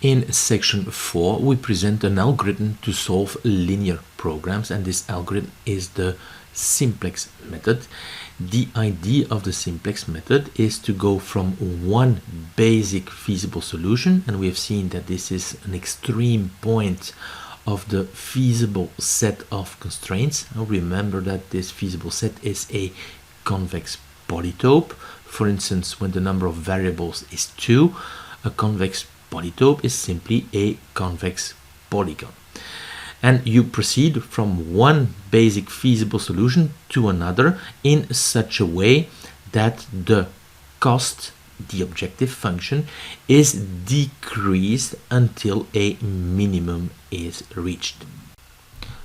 In section 4, we present an algorithm to solve linear programs, and this algorithm is the simplex method. The idea of the simplex method is to go from one basic feasible solution, and we have seen that this is an extreme point of the feasible set of constraints. Now remember that this feasible set is a convex polytope. For instance, when the number of variables is 2, a convex polytope is simply a convex polygon. And you proceed from one basic feasible solution to another in such a way that the cost, the objective function, is decreased until a minimum is reached.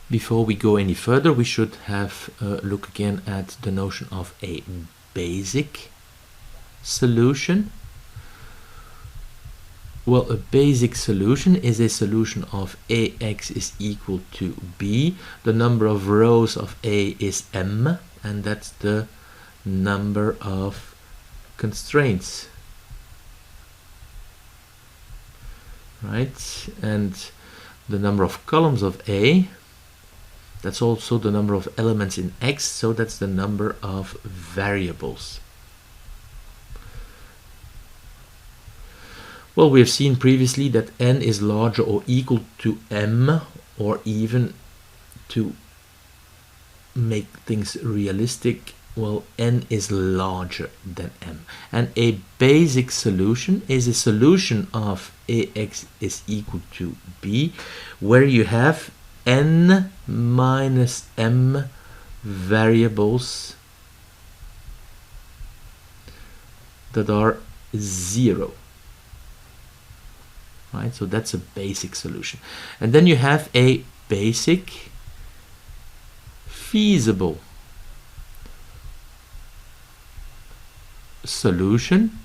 Before we go any further, we should have a look again at the notion of a basic solution. Well, a basic solution is a solution of ax is equal to b. The number of rows of A is m, and that's the number of constraints. Right? And the number of columns of A, that's also the number of elements in X, so that's the number of variables. Well, we have seen previously that n is larger or equal to m, or even to make things realistic, well, n is larger than m. And a basic solution is a solution of ax is equal to b, where you have n minus m variables that are 0. Right, so that's a basic solution. And then you have a basic feasible solution,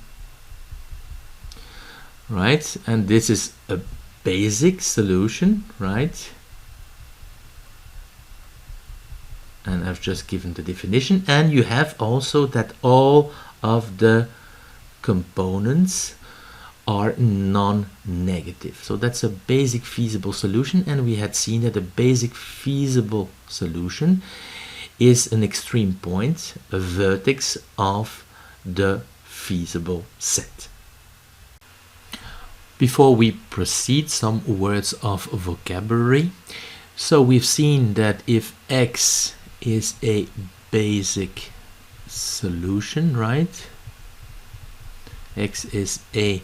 right? And this is a basic solution, right? And I've just given the definition. And you have also that all of the components are non-negative. So that's a basic feasible solution, and we had seen that a basic feasible solution is an extreme point, a vertex of the feasible set. Before we proceed, some words of vocabulary. So we've seen that if x is a basic solution, right? X is a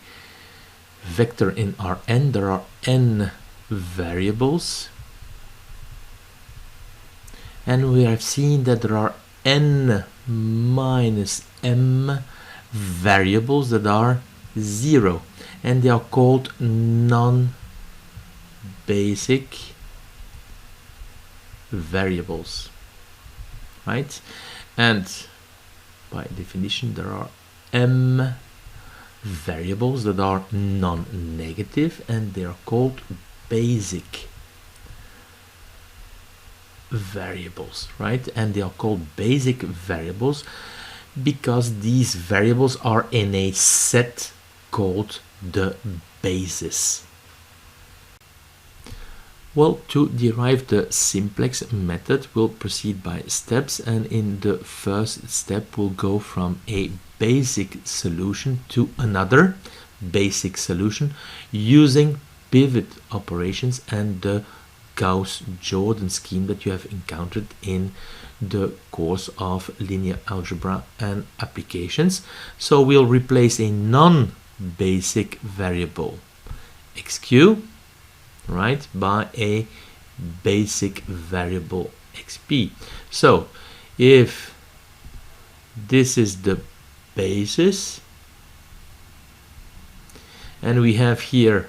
vector in Rn, there are n variables, and we have seen that there are n minus m variables that are 0, and they are called non-basic variables, right? And by definition there are m variables that are non-negative, and they are called basic variables, right? And they are called basic variables because these variables are in a set called the basis. Well, to derive the simplex method, we'll proceed by steps, and in the first step we'll go from a basic solution to another basic solution using pivot operations and the Gauss-Jordan scheme that you have encountered in the course of linear algebra and applications. So we'll replace a non-basic variable xq, right, by a basic variable xp. So if this is the basis, and we have here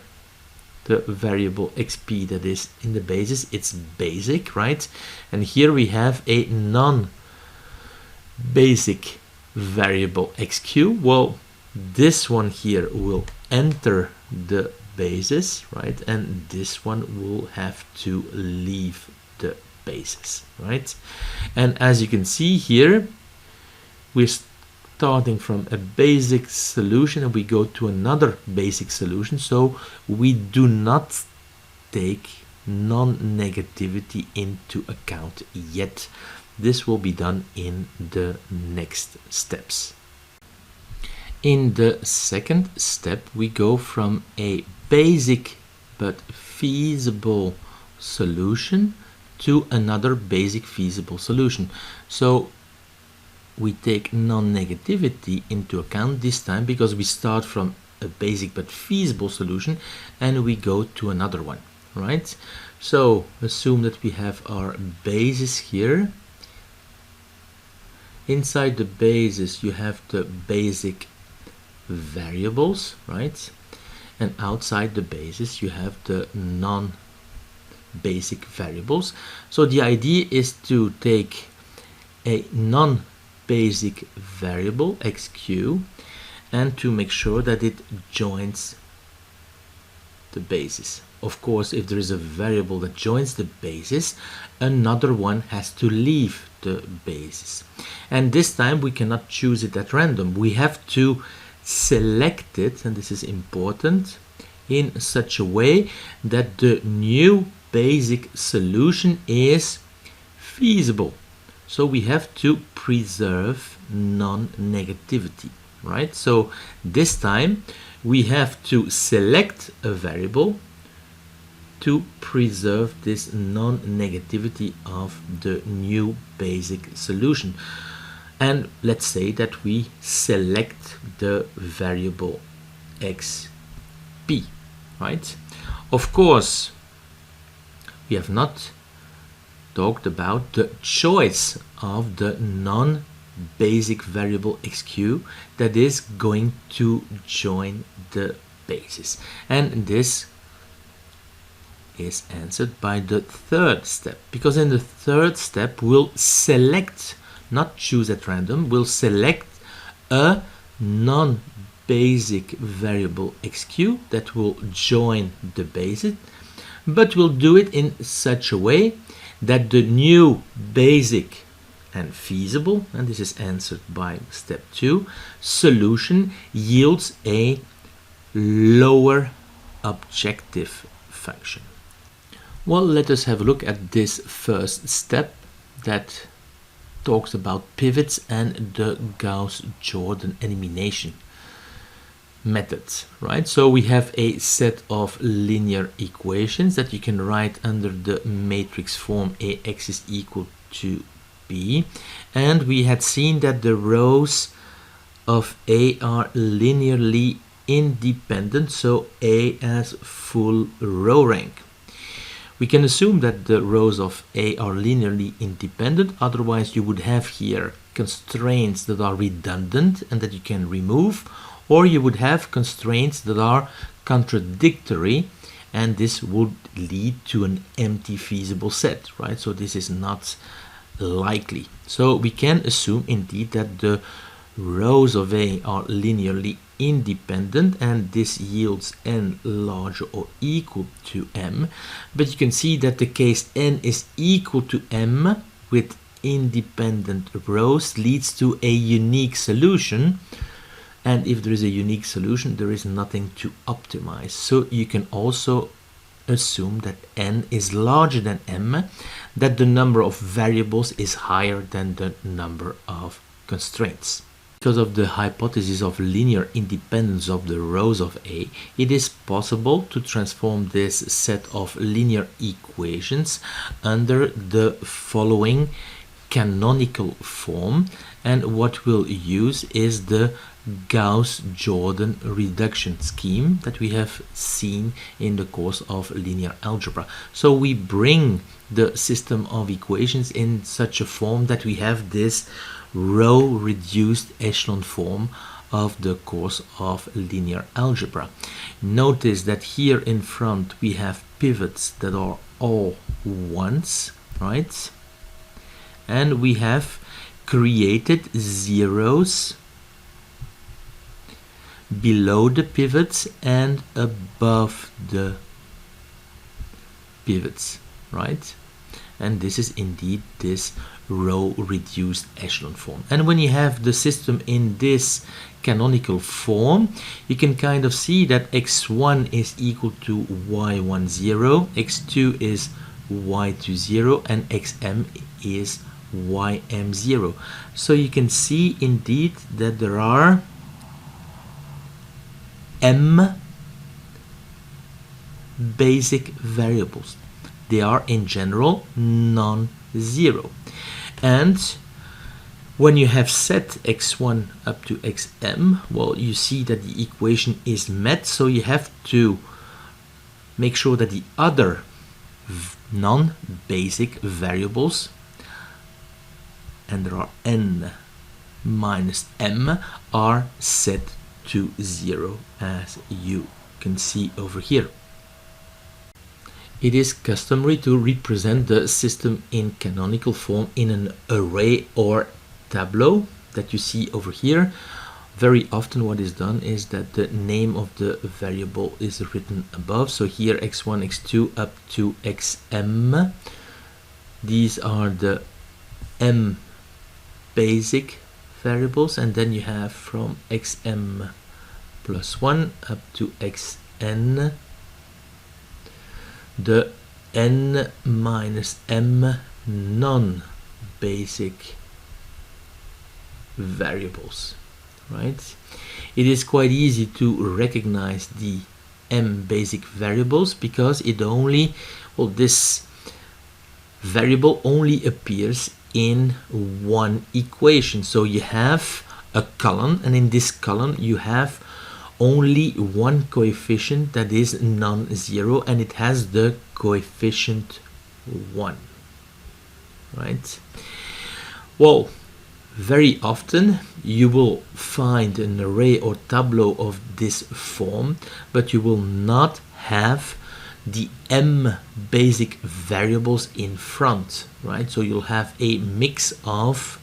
the variable xp that is in the basis, it's basic, right? And here we have a non-basic variable xq. Well, this one here will enter the basis, right? And this one will have to leave the basis, right? And as you can see here, we're starting from a basic solution and we go to another basic solution, so we do not take non-negativity into account yet. This will be done in the next steps. In the second step, we go from a basic but feasible solution to another basic feasible solution. So we take non-negativity into account this time because we start from a basic but feasible solution and we go to another one, right? So assume that we have our basis here. Inside the basis you have the basic variables, right? And outside the basis you have the non-basic variables. So the idea is to take a non-basic variable xq and to make sure that it joins the basis. Of course, if there is a variable that joins the basis, another one has to leave the basis. And this time we cannot choose it at random. We have to select it, and this is important, in such a way that the new basic solution is feasible. So we have to preserve non-negativity, right? So this time we have to select a variable to preserve this non-negativity of the new basic solution. And let's say that we select the variable xp, right? Of course, we have not talked about the choice of the non-basic variable xq that is going to join the basis. And this is answered by the third step, because in the third step we'll select, not choose at random, we'll select a non-basic variable xq that will join the basis, but we'll do it in such a way that the new basic and feasible, and this is answered by step 2, solution yields a lower objective function. Well, let us have a look at this first step that talks about pivots and the Gauss-Jordan elimination methods, right? So we have a set of linear equations that you can write under the matrix form AX is equal to B, and we had seen that the rows of A are linearly independent, so A has full row rank. We can assume that the rows of A are linearly independent, otherwise you would have here constraints that are redundant and that you can remove, or you would have constraints that are contradictory, and this would lead to an empty feasible set, right? So this is not likely. So we can assume indeed that the rows of A are linearly independent, and this yields n larger or equal to m. But you can see that the case n is equal to m with independent rows leads to a unique solution, and if there is a unique solution there is nothing to optimize. So you can also assume that n is larger than m, that the number of variables is higher than the number of constraints. Because of the hypothesis of linear independence of the rows of A, it is possible to transform this set of linear equations under the following canonical form, and what we'll use is the Gauss-Jordan reduction scheme that we have seen in the course of linear algebra. So we bring the system of equations in such a form that we have this row reduced echelon form of the course of linear algebra. Notice that here in front we have pivots that are all ones, right? And we have created zeros below the pivots and above the pivots, right? and this is indeed this row reduced echelon form. And when you have the system in this canonical form, you can kind of see that x1 is equal to y10, x2 is y20, and xm is ym0. So you can see indeed that there are m basic variables. They are in general non-zero. And when you have set x1 up to xm, well, you see that the equation is met, so you have to make sure that the other non-basic variables, and there are n minus m, are set to 0, as you can see over here. It is customary to represent the system in canonical form in an array or tableau that you see over here. Very often what is done is that the name of the variable is written above. So here x1, x2 up to xm. These are the m basic variables, and then you have from xm plus 1 up to xn the n minus m non-basic variables, right? It is quite easy to recognize the m basic variables because it only, well, this variable only appears in one equation. So you have a column, and in this column you have only one coefficient that is non-zero, and it has the coefficient 1, right? Well, very often you will find an array or tableau of this form, but you will not have the m basic variables in front, right? So you'll have a mix of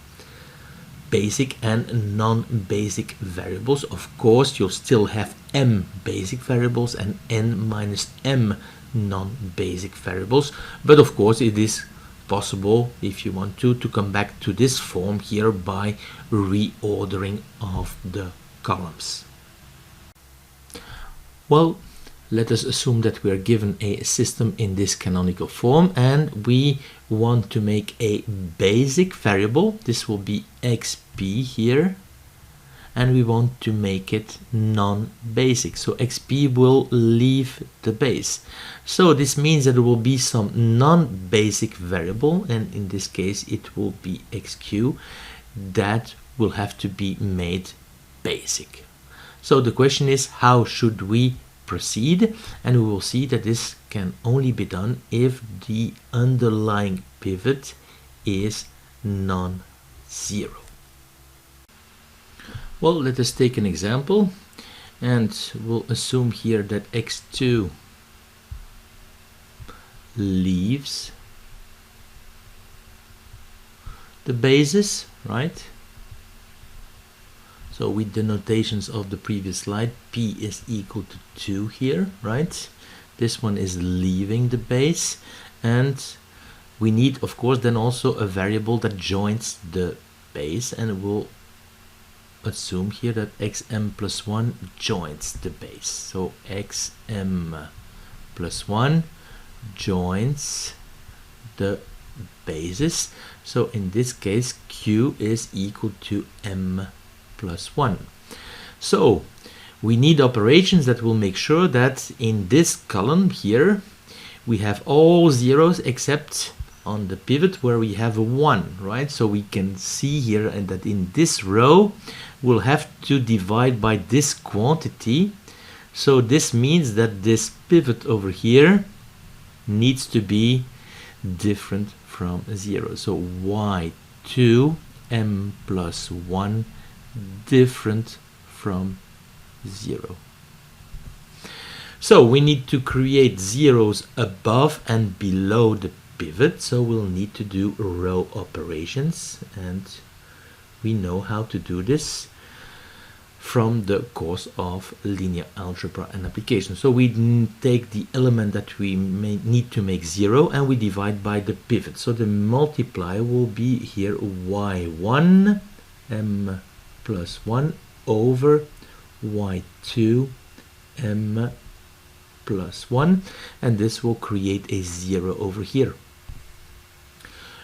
basic and non-basic variables. Of course, you'll still have m basic variables and n minus m non-basic variables, but of course it is possible, if you want to come back to this form here by reordering of the columns. Well, let us assume that we are given a system in this canonical form and we want to make a basic variable. This will be xp here, and we want to make it non-basic. So xp will leave the base. So this means that there will be some non-basic variable, and in this case it will be xq, that will have to be made basic. So the question is, how should we proceed? And we will see that this can only be done if the underlying pivot is non-zero. Well, let us take an example, and we'll assume here that x2 leaves the basis, right? So with the notations of the previous slide, p is equal to 2 here, right? This one is leaving the base, and we need, of course, then also a variable that joins the base, and we'll assume here that xm plus 1 joins the base. So xm plus 1 joins the basis. So in this case, q is equal to m plus 1. So we need operations that will make sure that in this column here we have all zeros except on the pivot where we have a 1, right? So we can see here and that in this row we'll have to divide by this quantity. So this means that this pivot over here needs to be different from 0. So y2 m plus 1 different from 0. So we need to create zeros above and below the pivot, so we'll need to do row operations, and we know how to do this. from the course of linear algebra and application. So we take the element that we need to make 0 and we divide by the pivot. So the multiplier will be here y1 m plus 1 over y2 m plus 1, and this will create a 0 over here.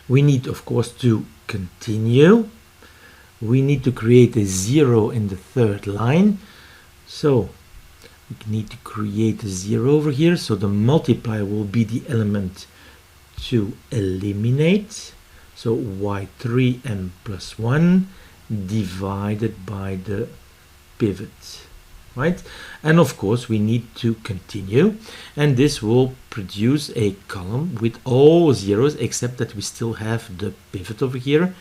We need, of course, to continue. We need to create a 0 in the third line. So we need to create a 0 over here. So the multiplier will be the element to eliminate. So y3m plus 1 divided by the pivot. Right? And of course we need to continue, and this will produce a column with all zeros except that we still have the pivot over here.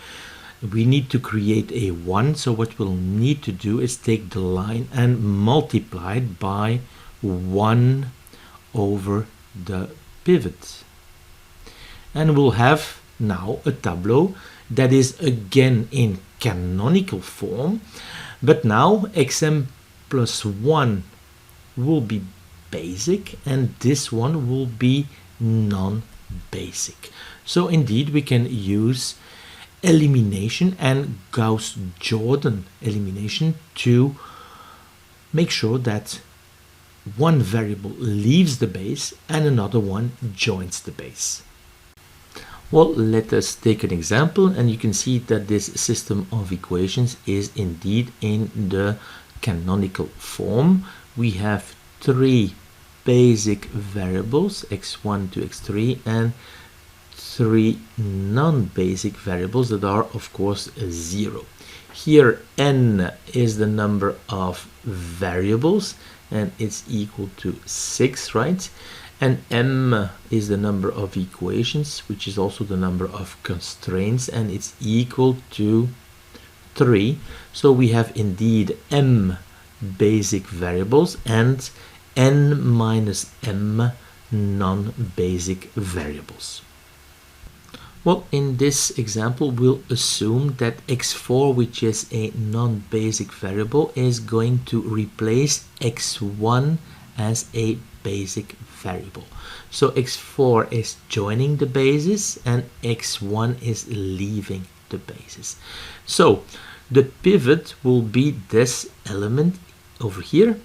We need to create a 1, so what we'll need to do is take the line and multiply it by 1 over the pivot, and we'll have now a tableau that is again in canonical form, but now xm plus 1 will be basic and this one will be non-basic. So indeed we can use elimination and Gauss-Jordan elimination to make sure that one variable leaves the base and another one joins the base. Well, let us take an example, and you can see that this system of equations is indeed in the canonical form. We have 3 basic variables, x1 to x3, and 3 non-basic variables that are of course 0. Here n is the number of variables and it's equal to 6, right? And m is the number of equations, which is also the number of constraints, and it's equal to 3. So we have indeed m basic variables and n minus m non-basic variables. Well, in this example we'll assume that x4, which is a non-basic variable, is going to replace x1 as a basic variable. So x4 is joining the basis and x1 is leaving the basis. So the pivot will be this element over here.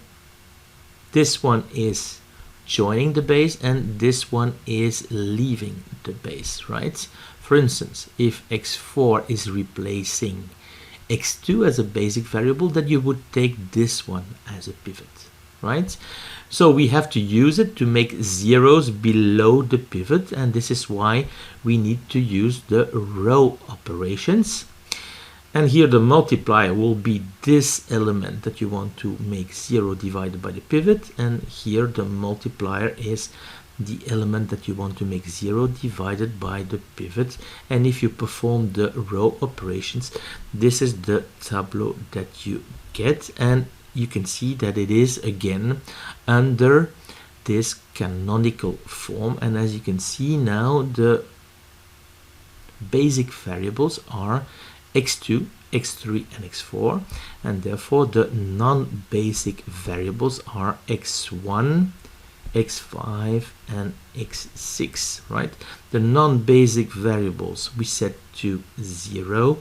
This one is joining the base and this one is leaving the base, right? For instance, if x4 is replacing x2 as a basic variable, then you would take this one as a pivot, right? So we have to use it to make zeros below the pivot, and this is why we need to use the row operations. And here the multiplier will be this element that you want to make 0 divided by the pivot, and here the multiplier is the element that you want to make 0 divided by the pivot. And if you perform the row operations, this is the tableau that you get, and you can see that it is again under this canonical form. And as you can see now, the basic variables are x2, x3 and x4, and therefore the non-basic variables are x1, x5 and x6, right? The non-basic variables we set to 0,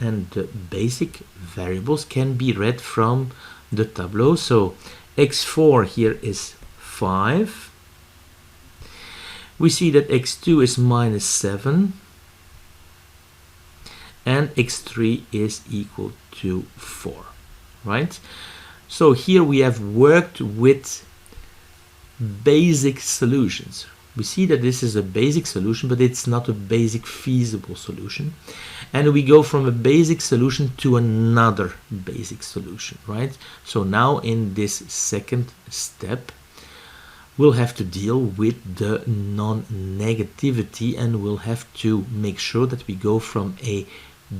and the basic variables can be read from the tableau. So x4 here is 5. We see that x2 is minus 7 and x3 is equal to 4, right? So here we have worked with basic solutions. We see that this is a basic solution, but it's not a basic feasible solution. And we go from a basic solution to another basic solution, right? So now in this second step, we'll have to deal with the non-negativity, and we'll have to make sure that we go from a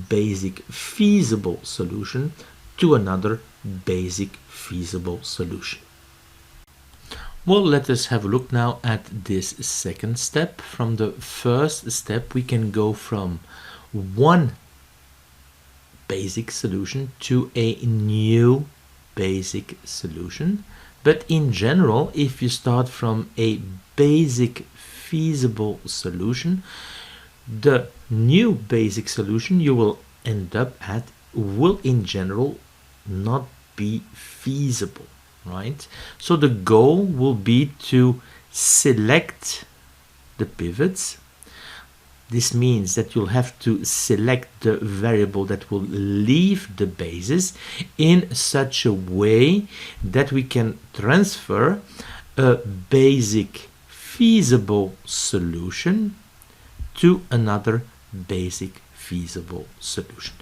basic feasible solution to another basic feasible solution. Well, let us have a look now at this second step. From the first step, we can go from one basic solution to a new basic solution. But in general, if you start from a basic feasible solution, the new basic solution you will end up at will in general not be feasible, right? So the goal will be to select the pivots. This means that you'll have to select the variable that will leave the basis in such a way that we can transfer a basic feasible solution to another basic feasible solution.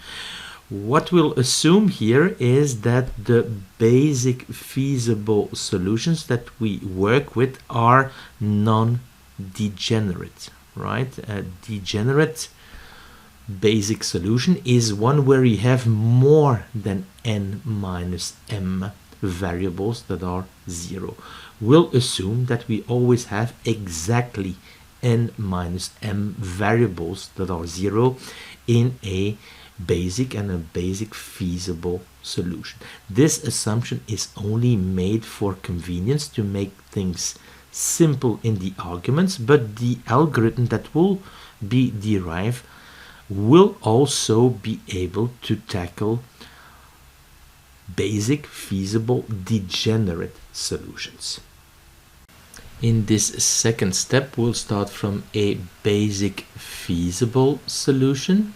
What we'll assume here is that the basic feasible solutions that we work with are non-degenerate, right? A degenerate basic solution is one where you have more than n minus m variables that are 0. We'll assume that we always have exactly n minus m variables that are 0 in a basic and a basic feasible solution. This assumption is only made for convenience, to make things simple in the arguments, but the algorithm that will be derived will also be able to tackle basic feasible degenerate solutions. In this second step, we'll start from a basic feasible solution,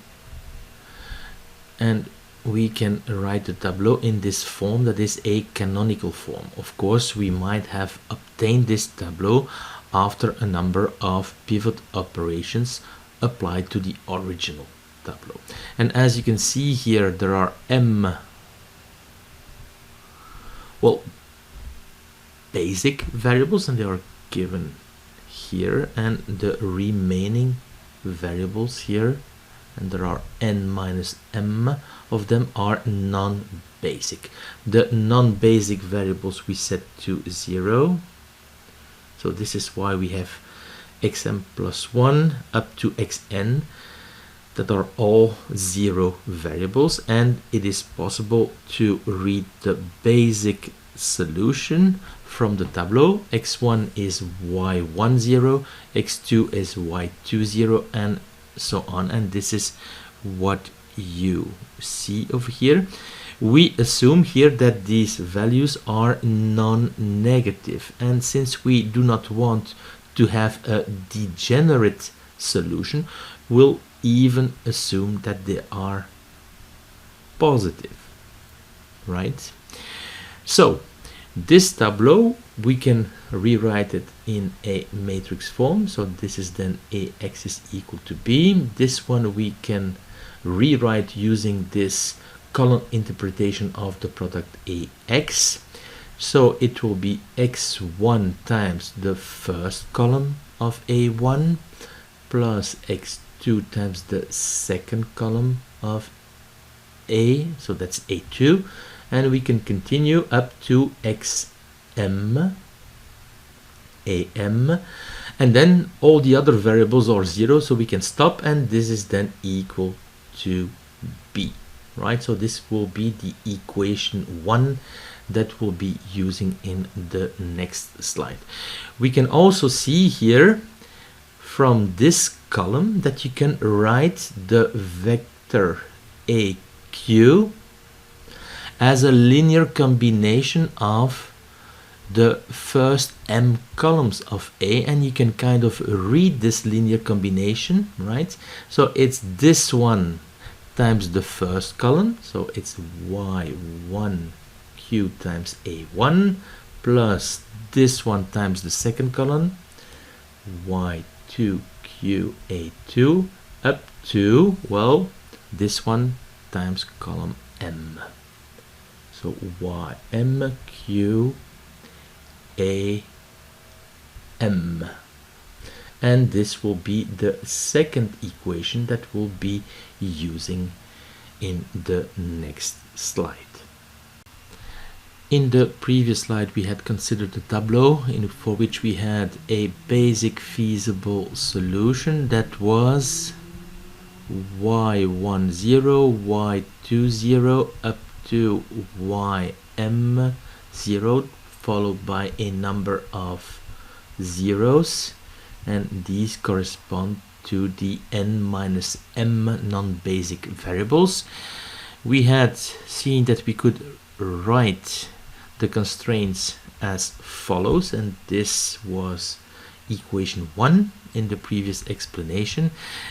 and we can write the tableau in this form, that is a canonical form. Of course, we might have obtained this tableau after a number of pivot operations applied to the original tableau. And as you can see here, there are basic variables, and they are given here, and the remaining variables here, and there are n minus m of them, are non-basic. The non-basic variables we set to 0, so this is why we have xm plus 1 up to xn that are all 0 variables, and it is possible to read the basic solution from the tableau. x1 is y10, x2 is y20, and so on, and this is what you see over here. We assume here that these values are non-negative, and since we do not want to have a degenerate solution, we'll even assume that they are positive, right? So this tableau, we can rewrite it in a matrix form. So this is then ax is equal to b. This one we can rewrite using this column interpretation of the product ax. So it will be x1 times the first column of a1 plus x2 times the second column of a, so that's a2, and we can continue up to xm, am, and then all the other variables are 0, so we can stop, and this is then equal to b, right? So this will be the equation 1 that we'll be using in the next slide. We can also see here from this column that you can write the vector aq as a linear combination of the first m columns of A, and you can kind of read this linear combination, right? So it's this one times the first column, so it's y1 q times a1 plus this one times the second column, y2 q a2, up to, well, this one times column m. So ym q a m, and this will be the second equation that we'll be using in the next slide. In the previous slide we had considered the tableau for which we had a basic feasible solution that was y10, y20 up to ym0, followed by a number of zeros, and these correspond to the n minus m non-basic variables. We had seen that we could write the constraints as follows, and this was equation 1 in the previous explanation,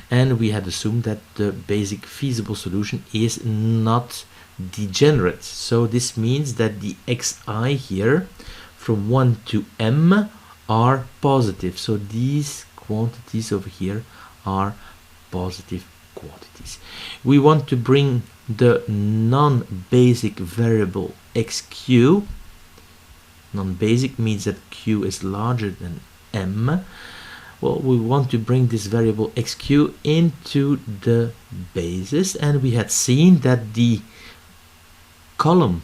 and we had assumed that the basic feasible solution is not degenerate. So this means that the xi here from 1 to m are positive. So these quantities over here are positive quantities. We want to bring the non-basic variable xq. Non-basic means that q is larger than m. Well, we want to bring this variable xq into the basis, and we had seen that the column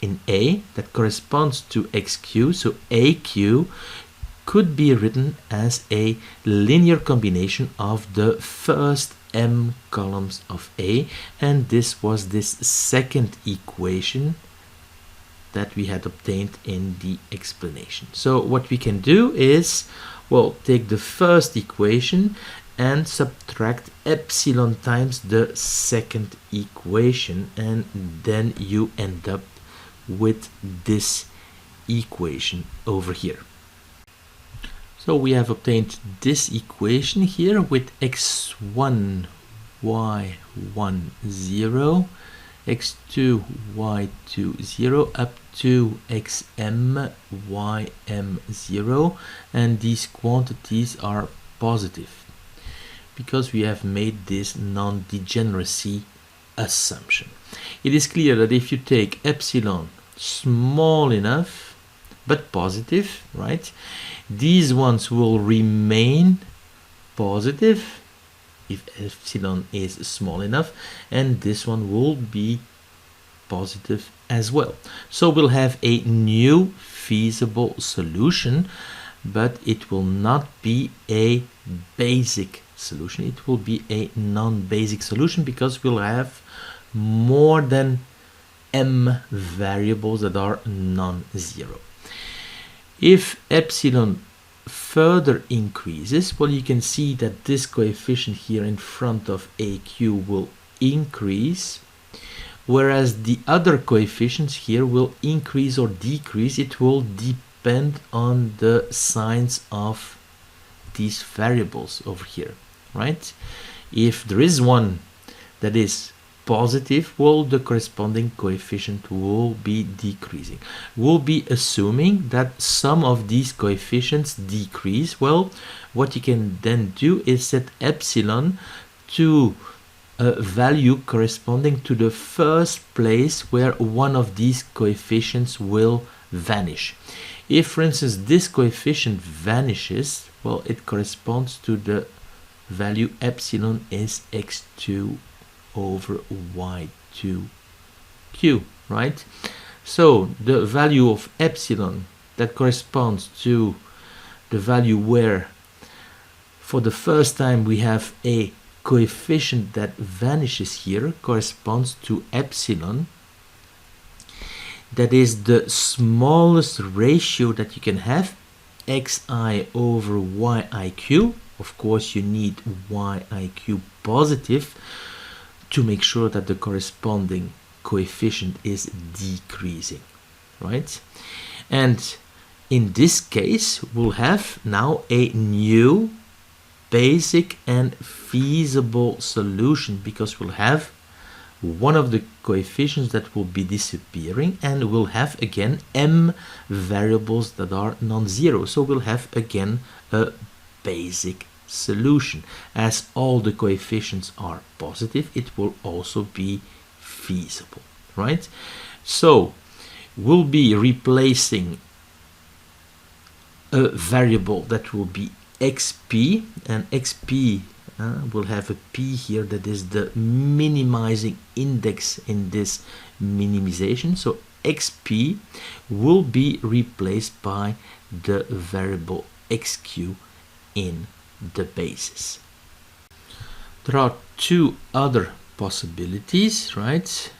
in A that corresponds to xq, so aq, could be written as a linear combination of the first m columns of A, and this was this second equation that we had obtained in the explanation. So what we can do is, well, take the first equation and subtract epsilon times the second equation, and then you end up with this equation over here. So we have obtained this equation here with x1 y10, x2 y20 up to xm ym0, and these quantities are positive because we have made this non-degeneracy assumption. It is clear that if you take epsilon small enough but positive, right, these ones will remain positive if epsilon is small enough, and this one will be positive as well. So we'll have a new feasible solution, but it will not be a basic solution. It will be a non-basic solution because we'll have more than m variables that are non-zero. If epsilon further increases, well, you can see that this coefficient here in front of aq will increase, whereas the other coefficients here will increase or decrease. It will depend on the signs of these variables over here, right? If there is one that is positive, well, the corresponding coefficient will be decreasing. We'll be assuming that some of these coefficients decrease. Well, what you can then do is set epsilon to a value corresponding to the first place where one of these coefficients will vanish. If, for instance, this coefficient vanishes, well, it corresponds to the value epsilon is x2 over y2q, right? So the value of epsilon that corresponds to the value where for the first time we have a coefficient that vanishes here corresponds to epsilon. That is the smallest ratio that you can have, xi over yiq. Of course, you need yiq positive to make sure that the corresponding coefficient is decreasing, right? And in this case, we'll have now a new basic and feasible solution because we'll have one of the coefficients that will be disappearing, and we'll have again m variables that are non-zero. So we'll have again a basic solution. As all the coefficients are positive, it will also be feasible, right? So we'll be replacing a variable that will be xp, and xp will have a p here that is the minimizing index in this minimization. So xp will be replaced by the variable xq in the basis. There are two other possibilities, right?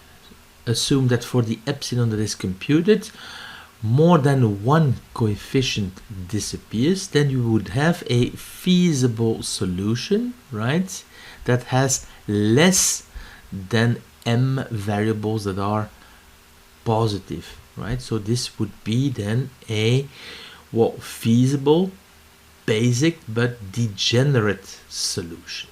Assume that for the epsilon that is computed, more than one coefficient disappears, then you would have a feasible solution, right, that has less than m variables that are positive, right? So this would be then a feasible, basic but degenerate solution.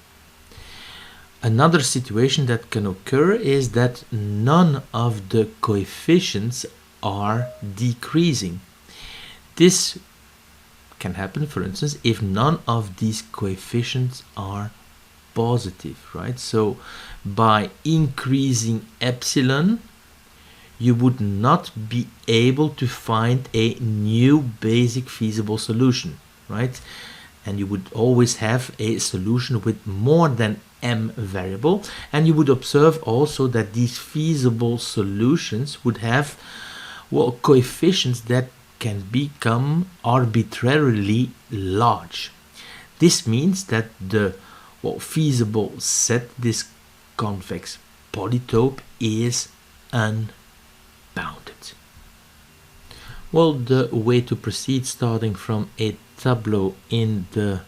Another situation that can occur is that none of the coefficients are decreasing. This can happen, for instance, if none of these coefficients are positive, right? So by increasing epsilon, you would not be able to find a new basic feasible solution, right? And you would always have a solution with more than m variable, and you would observe also that these feasible solutions would have coefficients that can become arbitrarily large. This means that the feasible set, this convex polytope, is unbounded. Well, the way to proceed starting from a tableau in the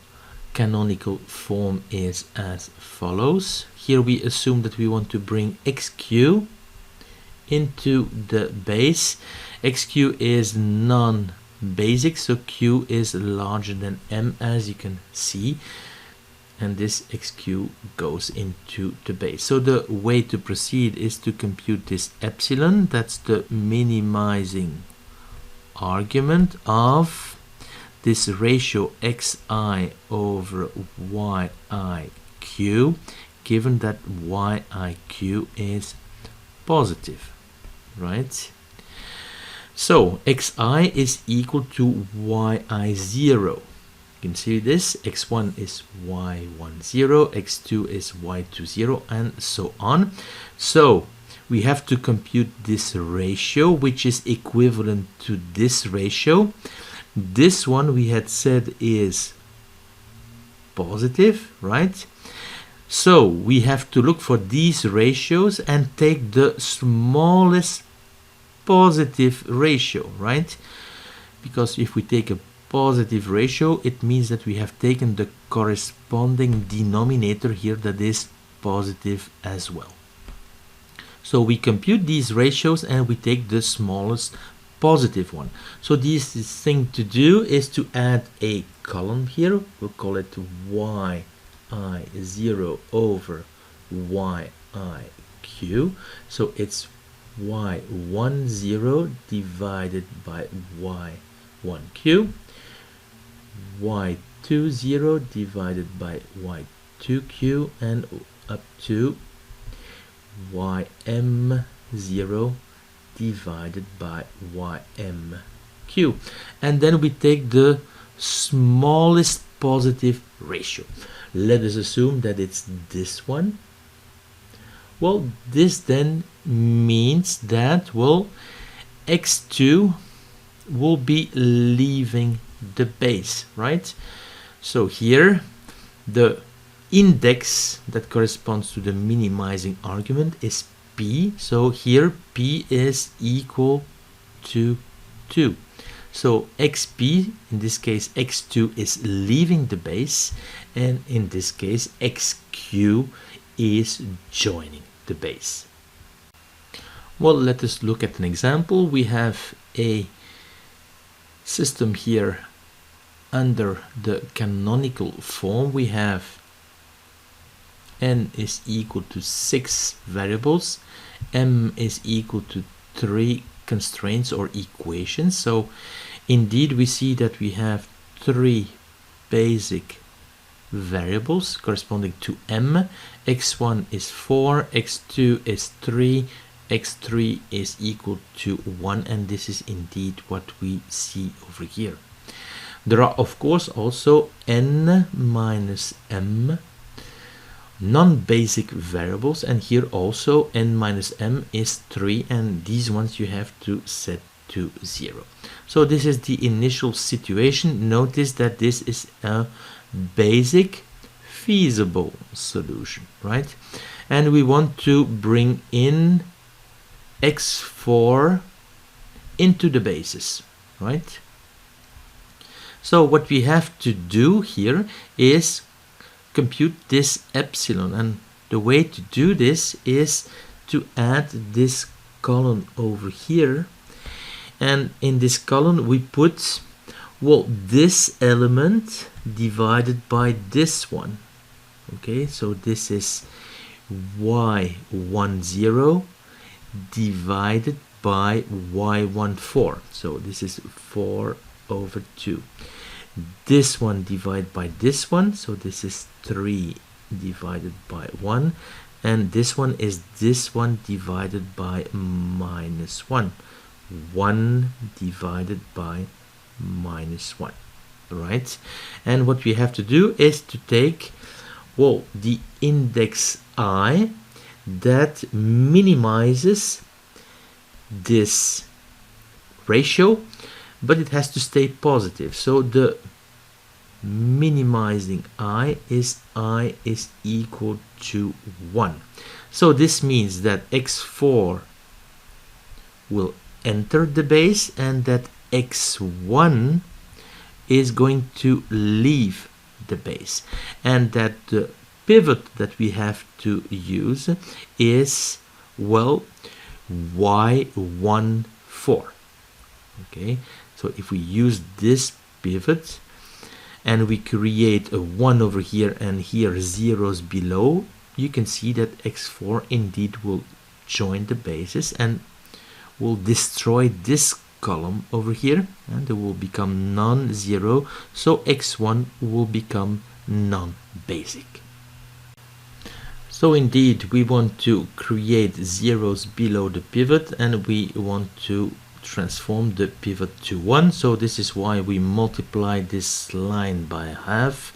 canonical form is as follows. Here we assume that we want to bring xq into the base. xq is non-basic, so q is larger than m, as you can see, and this xq goes into the base. So the way to proceed is to compute this epsilon. That's the minimizing argument of this ratio xi over yiq, given that yiq is positive, right? So xi is equal to yi0. You can see this, x1 is y10, x2 is y20, and so on. So we have to compute this ratio, which is equivalent to this ratio. This one we had said is positive, right? So we have to look for these ratios and take the smallest positive ratio, right? Because if we take a positive ratio, it means that we have taken the corresponding denominator here that is positive as well. So we compute these ratios and we take the smallest positive one. So this thing to do is to add a column here. We'll call it yi0 over yiq. So it's y10 divided by y1q, y20 divided by y2q, and up to ym0 divided by ymq. And then we take the smallest positive ratio. Let us assume that it's this one. Well, this then means that, well, x2 will be leaving the base, right? So here the index that corresponds to the minimizing argument is p. So here p is equal to 2. So xp, in this case x2, is leaving the base, and in this case xq is joining the base. Well, let us look at an example. We have a system here under the canonical form. We have n is equal to 6 variables, m is equal to 3 constraints or equations. So indeed we see that we have 3 basic variables corresponding to m. x1 is 4, x2 is 3, x3 is equal to 1, and this is indeed what we see over here. There are of course also n minus m non-basic variables, and here also n minus m is 3, and these ones you have to set to 0. So this is the initial situation. Notice that this is a basic feasible solution, right? And we want to bring in x4 into the basis, right? So what we have to do here is compute this epsilon, and the way to do this is to add this column over here, and in this column we put, well, this element divided by this one. Okay, so this is y10 divided by y14, so this is 4/2. This one divided by this one, so this is 3 divided by 1, and this one is this one divided by -1, 1 divided by -1, right? And what we have to do is to take, well, the index I that minimizes this ratio, but it has to stay positive. So the minimizing I is equal to 1. So this means that x4 will enter the base and that x1 is going to leave the base, and that the pivot that we have to use is, well, y14. Okay, so if we use this pivot and we create a 1 over here and here zeros below, you can see that x4 indeed will join the basis and will destroy this column over here, and it will become non-zero, so x1 will become non-basic. So indeed we want to create zeros below the pivot, and we want to transform the pivot to 1. So this is why we multiply this line by half,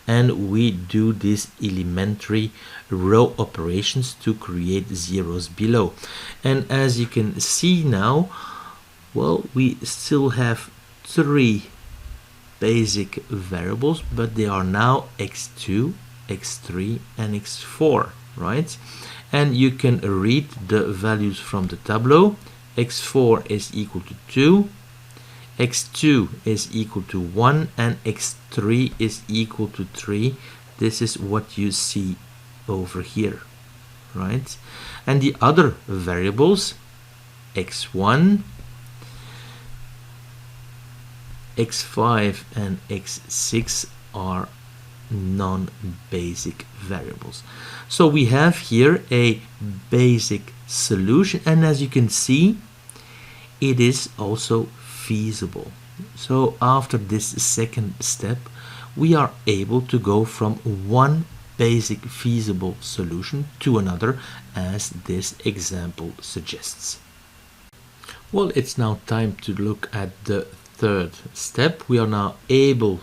and we do these elementary row operations to create zeros below. And as you can see now, well, we still have 3 basic variables, but they are now x2, x3 and x4, right? And you can read the values from the tableau. x4 is equal to 2, x2 is equal to 1, and x3 is equal to 3. This is what you see over here, right? And the other variables, x1, x5 and x6, are non-basic variables. So we have here a basic solution, and as you can see, it is also feasible. So after this second step, we are able to go from one basic feasible solution to another, as this example suggests. Well, it's now time to look at the third step. We are now able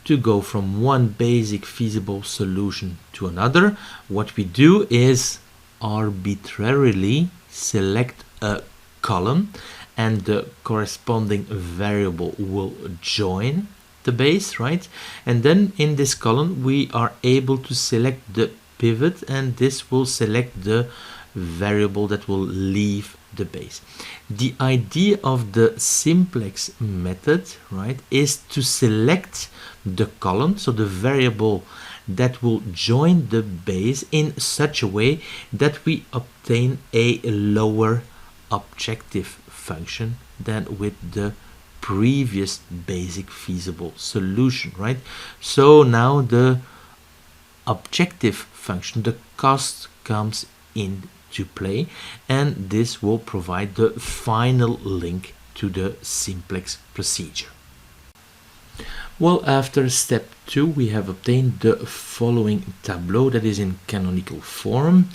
to go from one basic feasible solution to another. What we do is arbitrarily select a column, and the corresponding variable will join the base, right? And then in this column we are able to select the pivot, and this will select the variable that will leave the base. The idea of the simplex method, right, is to select the column, so the variable that will join the base, in such a way that we obtain a lower objective function than with the previous basic feasible solution, right? So now the objective function, the cost, comes into play, and this will provide the final link to the simplex procedure. Well, after step 2, we have obtained the following tableau that is in canonical form.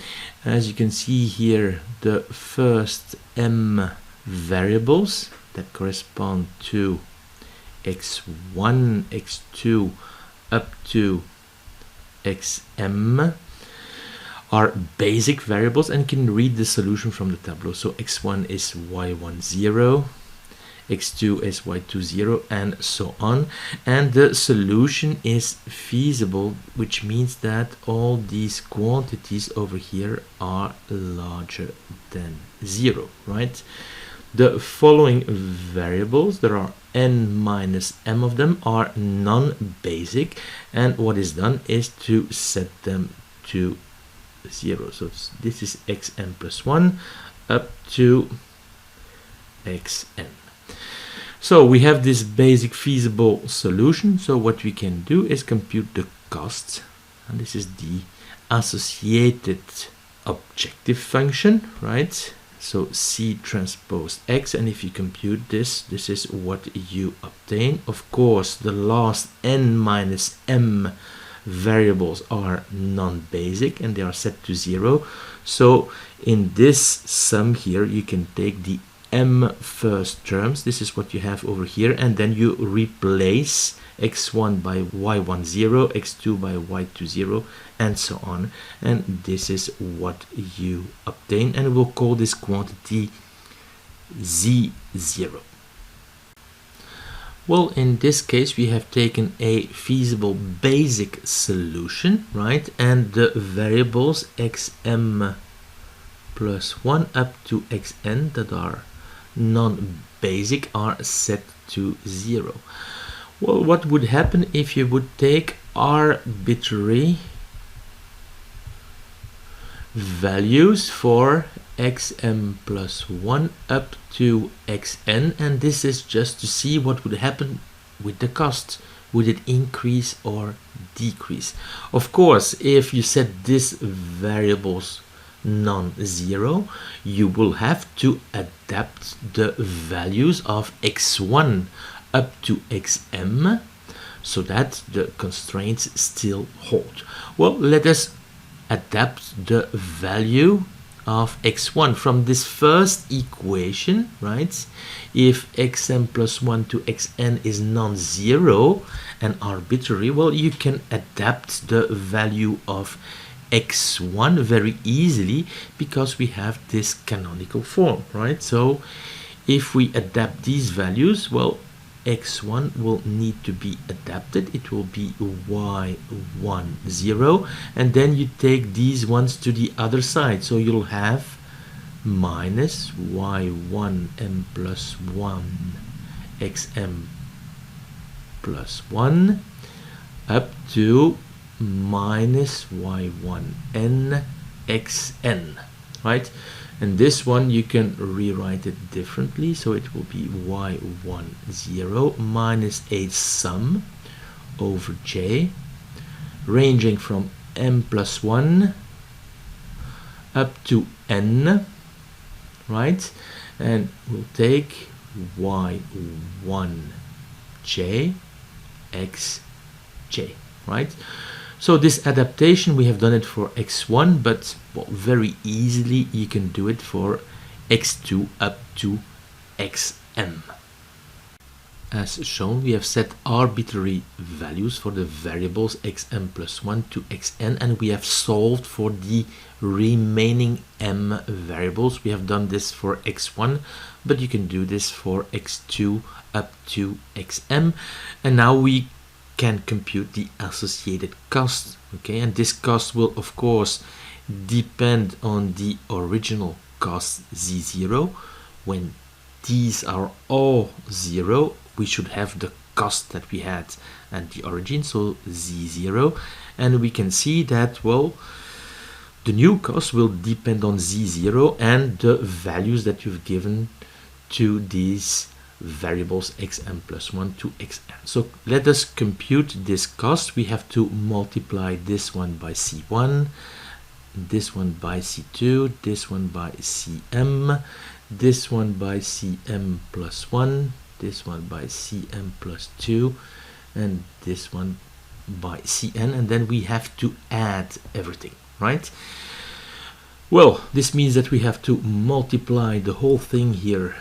As you can see here, the first m variables that correspond to x1, x2 up to xm are basic variables, and can read the solution from the tableau. So x1 is y10, x2 sy20, and so on. And the solution is feasible, which means that all these quantities over here are larger than 0, right? The following variables, there are n minus m of them, are non-basic, and what is done is to set them to 0. So this is xn plus 1 up to xn. So we have this basic feasible solution. So what we can do is compute the costs, and this is the associated objective function, right? So C transpose X, and if you compute this, this is what you obtain. Of course, the last n minus m variables are non-basic and they are set to 0. So in this sum here, you can take the m first terms, this is what you have over here, and then you replace x1 by y10, x2 by y20, and so on, and this is what you obtain, and we'll call this quantity z0. Well, in this case we have taken a feasible basic solution, right, and the variables xm plus 1 up to xn that are non-basic are set to 0. Well, what would happen if you would take arbitrary values for xm plus 1 up to xn, and this is just to see what would happen with the cost. Would it increase or decrease? Of course, if you set these variables non-zero, you will have to adapt the values of x1 up to xm so that the constraints still hold. Well, let us adapt the value of x1 from this first equation, right? If xm plus 1 to xn is non-zero and arbitrary, well, you can adapt the value of x1 very easily because we have this canonical form, right? So if we adapt these values, well, x1 will need to be adapted. It will be y10, and then you take these ones to the other side, so you'll have minus y1m plus 1 xm plus 1 up to minus y1n xn, right? And this one you can rewrite it differently, so it will be y10 minus a sum over j ranging from m plus 1 up to n, right? And we'll take y1j xj, right? So this adaptation, we have done it for x1, but well, very easily you can do it for x2 up to xm. As shown, we have set arbitrary values for the variables xm plus 1 to xn, and we have solved for the remaining m variables. We have done this for x1, but you can do this for x2 up to xm, and now we can compute the associated cost, okay? And this cost will of course depend on the original cost z0. When these are all 0, we should have the cost that we had at the origin, so z0, and we can see that, well, the new cost will depend on z0 and the values that you've given to these variables xm plus 1 to xn. So let us compute this cost. We have to multiply this one by c1, this one by c2, this one by cm, this one by cm plus 1, this one by cm plus 2, and this one by cn, and then we have to add everything, right? Well, this means that we have to multiply the whole thing here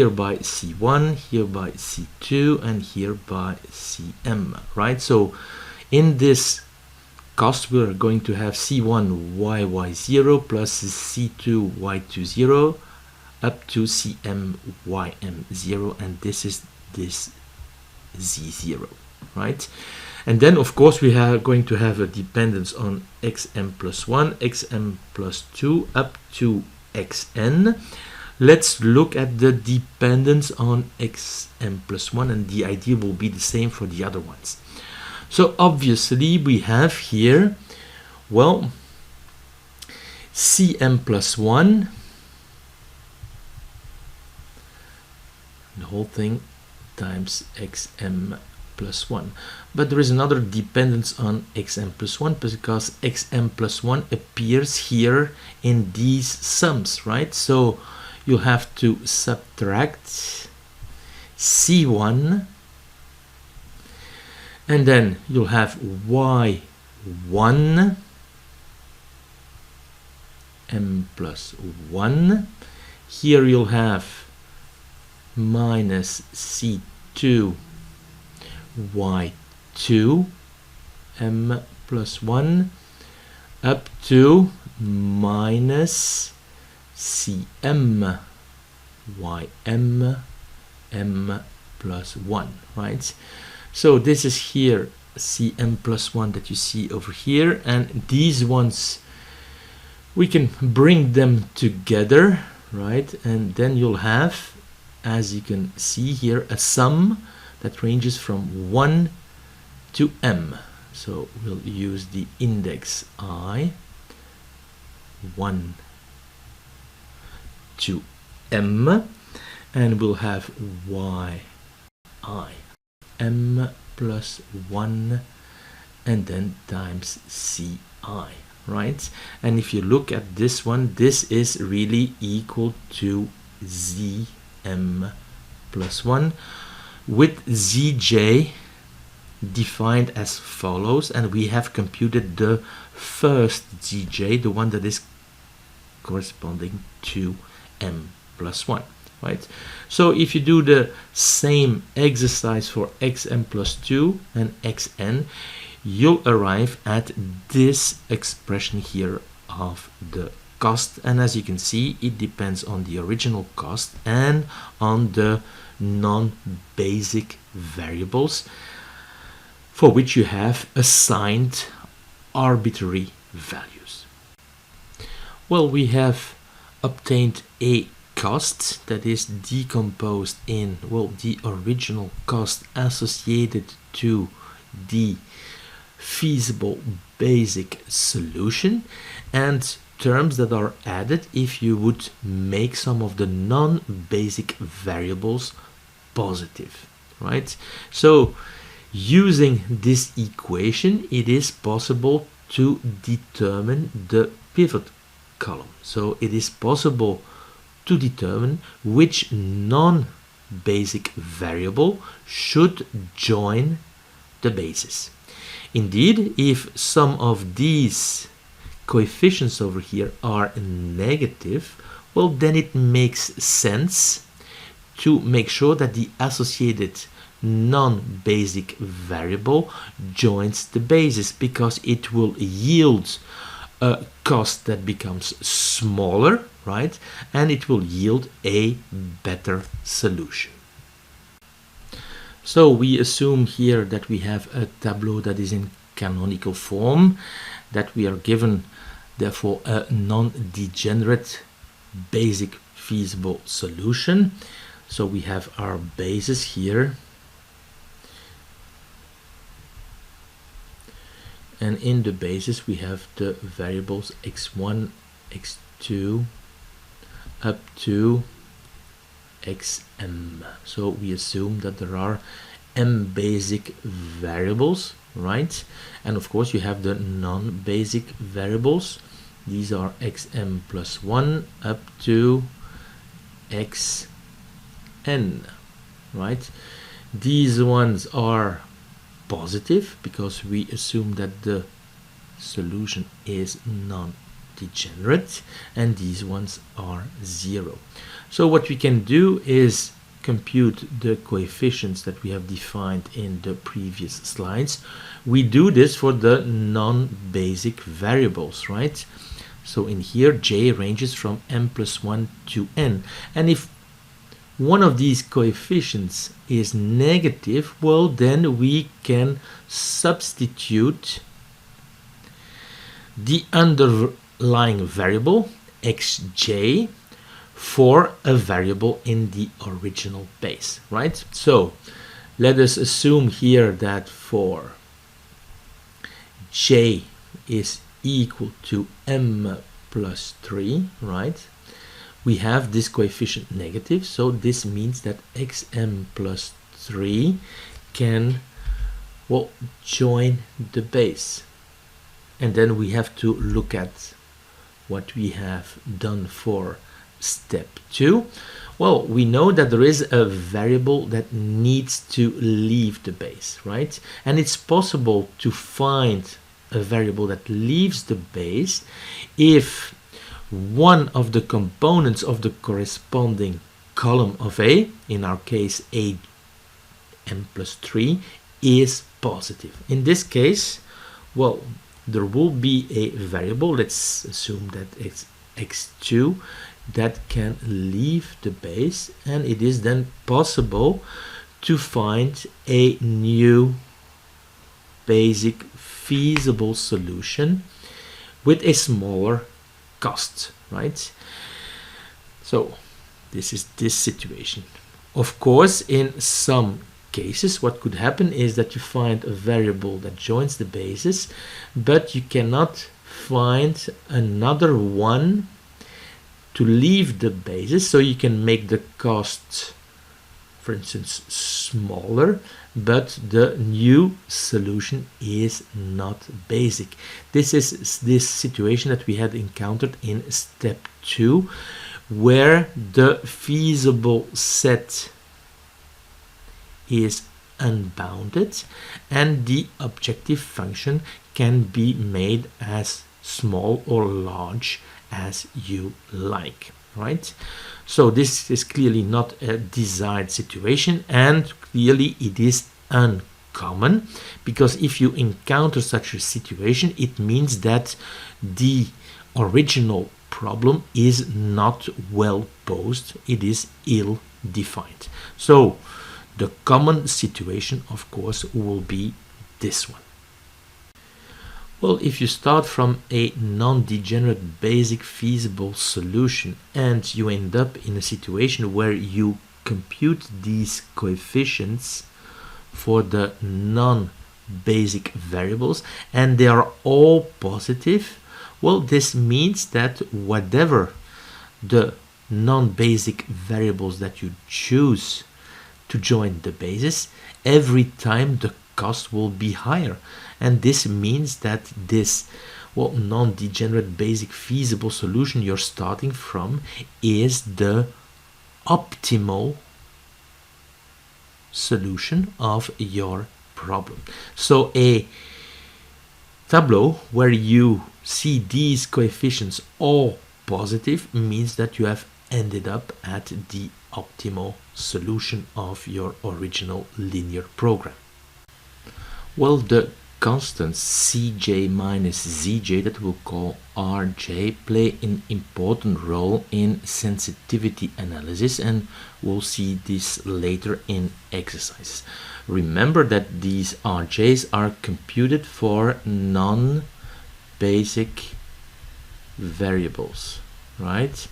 by c1, here by c2, and here by cm, right? So in this cost, we're going to have c1 y0 plus c2 y20 up to CM_YM0, and this is this Z0, right? And then of course we are going to have a dependence on xm+1, xm+2 up to xn. Let's look at the dependence on xm+1, and the idea will be the same for the other ones. So obviously we have here, well, cm+1, the whole thing times xm+1. But there is another dependence on xm+1 because xm+1 appears here in these sums, right? So you'll have to subtract c1, and then you'll have y1 m+1. Here you'll have minus c2 y2 m+1 up to minus cm ym m+1, right? So this is here cm+1 that you see over here, and these ones we can bring them together, right? And then you'll have, as you can see here, a sum that ranges from 1 to m. So we'll use the index I, 1 to m, and we'll have y I m+1 and then times ci, right? And if you look at this one, this is really equal to zm+1 with zj defined as follows, and we have computed the first zj, the one that is corresponding to m+1, right? So if you do the same exercise for xm+2 and xn, you'll arrive at this expression here of the cost, and as you can see, it depends on the original cost and on the non-basic variables for which you have assigned arbitrary values. Well, we have obtained a cost that is decomposed in, well, the original cost associated to the feasible basic solution, and terms that are added if you would make some of the non-basic variables positive, right? So using this equation, it is possible to determine the pivot column. So it is possible to determine which non-basic variable should join the basis. Indeed, if some of these coefficients over here are negative, well, then it makes sense to make sure that the associated non-basic variable joins the basis, because it will yield a cost that becomes smaller, right? And it will yield a better solution. So we assume here that we have a tableau that is in canonical form, that we are given therefore a non-degenerate basic feasible solution. So we have our basis here, and in the basis we have the variables x1, x2 up to xm. So we assume that there are m basic variables, right? And of course you have the non-basic variables. These are xm+1 up to xn, right? These ones are positive because we assume that the solution is non-degenerate, and these ones are 0. So what we can do is compute the coefficients that we have defined in the previous slides. We do this for the non-basic variables, right? So in here, j ranges from m plus 1 to n. And if one of these coefficients is negative, well, then we can substitute the underlying variable xj for a variable in the original base, right? So let us assume here that for j is equal to m plus 3, right? We have this coefficient negative, so this means that xm plus 3 can, well, join the base. And then we have to look at what we have done for step 2. Well, we know that there is a variable that needs to leave the base, right? And it's possible to find a variable that leaves the base if one of the components of the corresponding column of A, in our case a m plus 3, is positive. In this case, well, there will be a variable, let's assume that it's x2, that can leave the base, and it is then possible to find a new basic feasible solution with a smaller cost, right? So this is this situation. Of course, in some cases, what could happen is that you find a variable that joins the basis, but you cannot find another one to leave the basis, so you can make the cost, for instance, smaller, but the new solution is not basic. This is this situation that we had encountered in step 2, where the feasible set is unbounded and the objective function can be made as small or large as you like, right? So this is clearly not a desired situation, and clearly it is uncommon, because if you encounter such a situation, it means that the original problem is not well posed, it is ill defined. So the common situation, of course, will be this one. Well, if you start from a non-degenerate basic feasible solution and you end up in a situation where you compute these coefficients for the non-basic variables and they are all positive, well, this means that whatever the non-basic variables that you choose to join the basis, every time the cost will be higher. And this means that this, well, non-degenerate basic feasible solution you're starting from is the optimal solution of your problem. So a tableau where you see these coefficients all positive means that you have ended up at the optimal solution of your original linear program. Well, the constants Cj minus Zj, that we'll call Rj, play an important role in sensitivity analysis, and we'll see this later in exercises. Remember that these Rj's are computed for non-basic variables, right?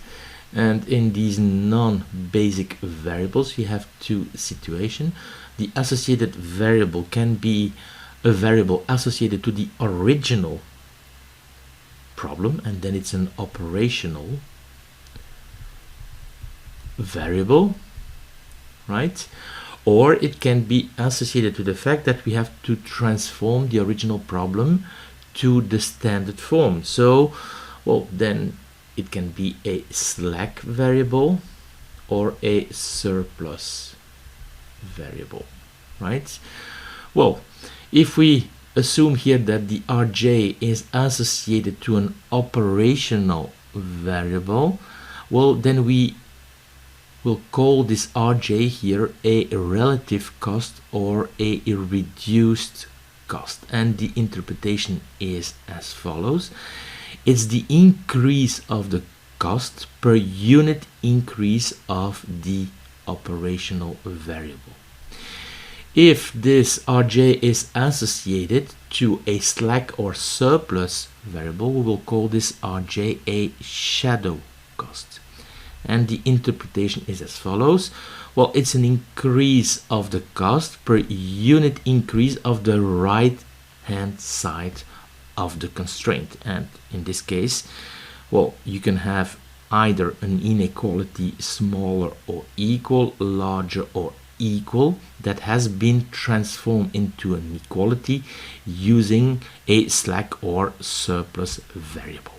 And in these non-basic variables, you have two situations. The associated variable can be a variable associated to the original problem, and then it's an operational variable, right? Or it can be associated to the fact that we have to transform the original problem to the standard form. So, well, then it can be a slack variable or a surplus variable, right? Well, if we assume here that the Rj is associated to an operational variable, well, then we will call this Rj here a relative cost or a reduced cost. And the interpretation is as follows. It's the increase of the cost per unit increase of the operational variable. If this Rj is associated to a slack or surplus variable, we will call this Rj a shadow cost. And the interpretation is as follows. Well, it's an increase of the cost per unit increase of the right hand side of the constraint. And in this case, well, you can have either an inequality smaller or equal, larger or equal, that has been transformed into an equality using a slack or surplus variable.